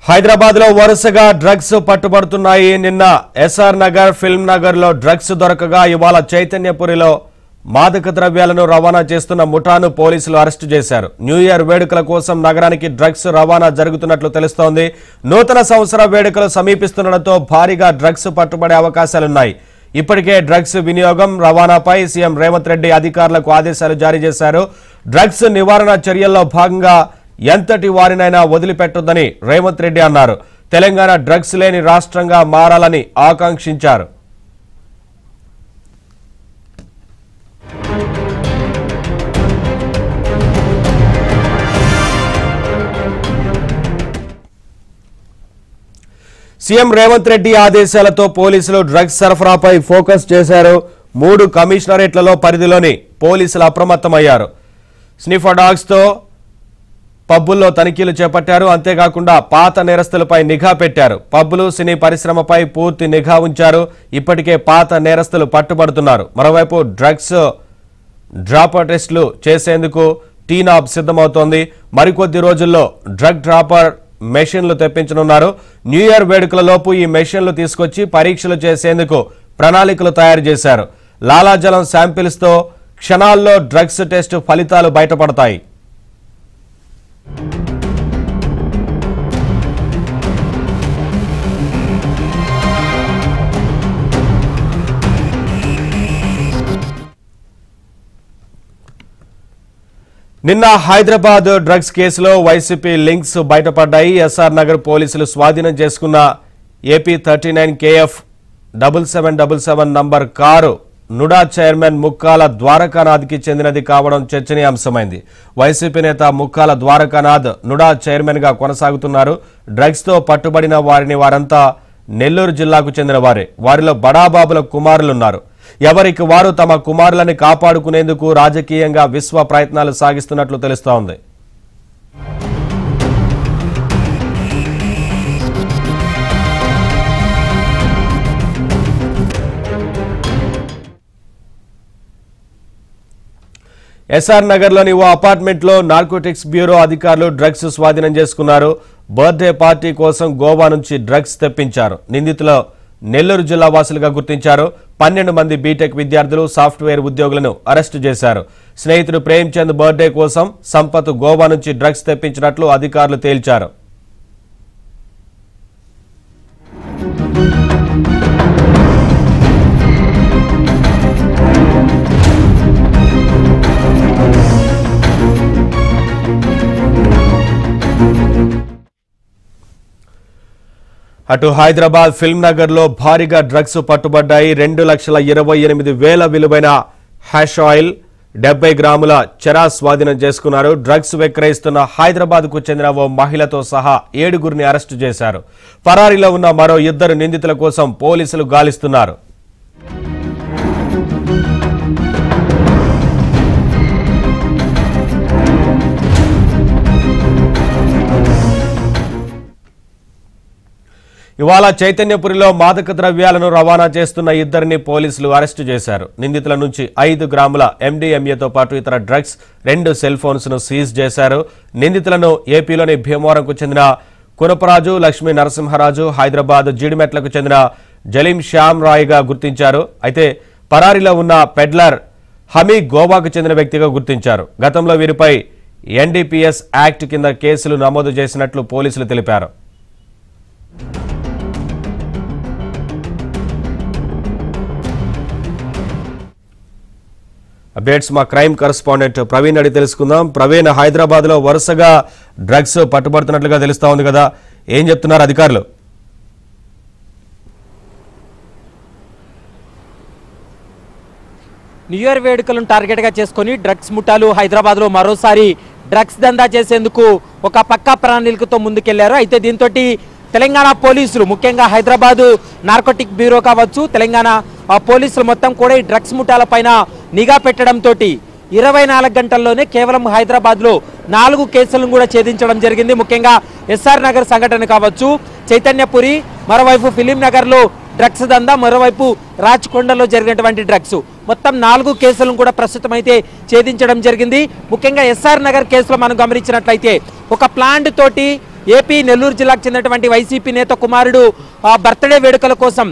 హైదరాబాద్ లో వరుసగా డ్రగ్స్ పట్టుబడుతున్నాయి. నిన్న ఎస్ఆర్ నగర్, ఫిల్మ్ నగర్ లో డ్రగ్స్ దొరకగా ఇవాళ చైతన్యపురిలో మాదక ద్రవ్యాలను రవాణా చేస్తున్న ముఠాను పోలీసులు అరెస్టు చేశారు. న్యూ ఇయర్ వేడుకల కోసం నగరానికి డ్రగ్స్ రవాణా జరుగుతున్నట్లు తెలుస్తోంది. నూతన సంవత్సర వేడుకలు సమీపిస్తుండటంతో భారీగా డ్రగ్స్ పట్టుబడే అవకాశాలున్నాయి. ఇప్పటికే డ్రగ్స్ వినియోగం, రవాణాపై సీఎం రేవంత్ రెడ్డి అధికారులకు ఆదేశాలు జారీ చేశారు. డ్రగ్స్ నివారణ చర్యల్లో భాగంగా ఎంతటి వారినైనా వదిలిపెట్టొద్దని రేవంత్ రెడ్డి అన్నారు. తెలంగాణ డ్రగ్స్ లేని రాష్ట్రంగా మారాలని ఆకాంక్షించారు. సీఎం రేవంత్ రెడ్డి ఆదేశాలతో పోలీసులు డ్రగ్స్ సరఫరాపై ఫోకస్ చేశారు. 3 కమిషనరేట్లలో పరిధిలోని పోలీసులు అప్రమత్తమయ్యారు. స్నిఫర్ డాగ్స్ తో పబ్బుల్లో తనిఖీలు చేపట్టారు. అంతేకాకుండా పాత నేరస్తులపై నిఘా పెట్టారు. పబ్బులు, సినీ పరిశ్రమపై పూర్తి నిఘా ఉంచారు. ఇప్పటికే పాత నేరస్తులు పట్టుబడుతున్నారు. మరోవైపు డ్రగ్స్ డ్రాపర్ టెస్టులు చేసేందుకు టీనాబ్ సిద్ధమవుతోంది. మరికొద్ది రోజుల్లో డ్రగ్ డ్రాపర్ మెషిన్లు తెప్పించనున్నారు. న్యూ ఇయర్ వేడుకలలోపు ఈ మెషిన్లు తీసుకొచ్చి పరీక్షలు చేసేందుకు ప్రణాళికలు తయారు చేశారు. లాలాజలం శాంపిల్స్ తో క్షణాల్లో డ్రగ్స్ టెస్ట్ ఫలితాలు బయటపడతాయి. నిన్న హైదరాబాద్ డ్రగ్స్ కేసులో వైసీపీ లింక్స్ బయటపడ్డాయి. ఎస్ఆర్ నగర్ పోలీసులు స్వాధీనం చేసుకున్న AP 39 KF 7777 number car NUDA chairman Mukkala ద్వారకానాథ్కి చెందినది కావడం చర్చనీయాంశమైంది. వైసీపీ నేత ముక్కాల ద్వారకానాథ్ నుడా చైర్మన్ గా కొనసాగుతున్నారు. డ్రగ్స్ తో పట్టుబడిన వారంతా నెల్లూరు జిల్లాకు చెందిన వారే. వారిలో బడాబాబుల కుమారులున్నారు. ఎవరికి వారు తమ కుమారులని కాపాడుకునేందుకు రాజకీయంగా విశ్వ ప్రయత్నాలు సాగిస్తున్నట్లు తెలుస్తోంది. ఎస్ఆర్ నగర్ లోని ఓ అపార్ట్మెంట్ లో నార్కోటిక్స్ బ్యూరో అధికారులు డ్రగ్స్ స్వాధీనం చేసుకున్నారు. బర్త్డే పార్టీ కోసం గోవా నుంచి డ్రగ్స్ తెప్పించారు. నిందితులు నెల్లూరు జిల్లా వాసులుగా గుర్తించారు. 12 మంది బీటెక్ విద్యార్థులు, సాఫ్ట్వేర్ ఉద్యోగులను అరెస్టు చేశారు. స్నేహితుడు ప్రేమ్చంద్ బర్త్డే కోసం సంపత్ గోవా నుంచి డ్రగ్స్ తెప్పించినట్లు అధికారులు తేల్చారు. అటు హైదరాబాద్ ఫిల్మ్ నగర్ లో భారీగా డ్రగ్స్ పట్టుబడ్డాయి. 2,28,000 విలువైన హ్యాష్ ఆయిల్, 70 గ్రాముల చెరా స్వాధీనం చేసుకున్నారు. డ్రగ్స్ విక్రయిస్తున్న హైదరాబాద్ కు చెందిన ఓ మహిళతో సహా 7గురిని అరెస్టు చేశారు. పరారీలో ఉన్న మరో 2 నిందితుల కోసం పోలీసులు గాలిస్తున్నారు. ఇవాళ చైతన్యపురిలో మాదక ద్రవ్యాలను రవాణా చేస్తున్న 2ని పోలీసులు అరెస్టు చేశారు. నిందితుల నుంచి 5 గ్రాముల MDMAతో పాటు ఇతర డ్రగ్స్, 2 సెల్ ఫోన్స్ ను సీజ్ చేశారు. నిందితులను ఏపీలోని భీమవరంకు చెందిన కునపరాజు, లక్ష్మీ నరసింహరాజు, హైదరాబాద్ జీడిమెట్లకు చెందిన జలీం శ్యామ్ రాయ్ గా గుర్తించారు. అయితే పరారీలో ఉన్న పెడ్లర్ హమీ గోవాకు చెందిన వ్యక్తిగా గుర్తించారు. గతంలో వీరిపై NDPS యాక్ట్ కింద కేసులు నమోదు చేసినట్లు పోలీసులు తెలిపారు. అప్డేట్స్ మా క్రైమ్ కరెస్పాండెంట్ ప్రవీణ్ అడిగి తెలుసుకుందాం. ప్రవీణ్, హైదరాబాద్ లో వరుసగా డ్రగ్స్ పట్టుబడుతున్నట్లుగా తెలుస్తా ఉంది కదా, ఏం చెప్తున్నారు అధికారులు? న్యూ ఇయర్ వేడుకలను టార్గెట్ గా చేసుకుని డ్రగ్స్ ముఠాలు హైదరాబాద్ లో మరోసారి డ్రగ్స్ దందా చేసేందుకు ఒక పక్కా ప్రణాళికతో ముందుకెళ్లారు. అయితే దీంతో తెలంగాణ పోలీసులు, ముఖ్యంగా హైదరాబాద్ నార్కోటిక్ బ్యూరో కావచ్చు, తెలంగాణ పోలీసులు మొత్తం కూడా ఈ డ్రగ్స్ ముఠాల పైన నిఘా పెట్టడంతో 24 గంటల్లోనే కేవలం హైదరాబాద్ లో 4 కేసులను కూడా ఛేదించడం జరిగింది. ముఖ్యంగా ఎస్ఆర్ నగర్ సంఘటన కావచ్చు, చైతన్యపురి, మరోవైపు ఫిలిం నగర్ లో డ్రగ్స్ దందా, మరోవైపు రాచకొండలో జరిగినటువంటి డ్రగ్స్, మొత్తం 4 కేసులను కూడా ప్రస్తుతం అయితే ఛేదించడం జరిగింది. ముఖ్యంగా ఎస్ఆర్ నగర్ కేసులో మనం గమనించినట్లయితే ఒక ప్లాంట్ తోటి ఏపీ నెల్లూరు జిల్లాకు చెందినటువంటి వైసీపీ నేత కుమారుడు బర్త్డే వేడుకల కోసం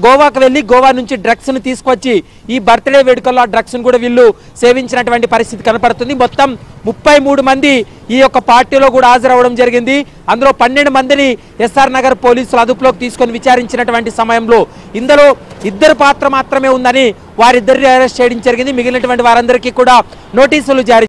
గోవాకు వెళ్ళి గోవా నుంచి డ్రగ్స్ ను తీసుకొచ్చి ఈ బర్త్డే వేడుకల్లో ఆ డ్రగ్స్ ను కూడా వీళ్ళు సేవించినటువంటి పరిస్థితి కనపడుతుంది. మొత్తం 33 మంది ఈ యొక్క పార్టీలో కూడా హాజరవడం జరిగింది. అందులో 12 మందిని ఎస్ఆర్ నగర్ పోలీసులు అదుపులోకి తీసుకొని విచారించినటువంటి సమయంలో ఇందులో 2 పాత్ర మాత్రమే ఉందని వారిద్దరిని అరెస్ట్ చేయడం జరిగింది. మిగిలినటువంటి వారందరికీ కూడా నోటీసులు జారీ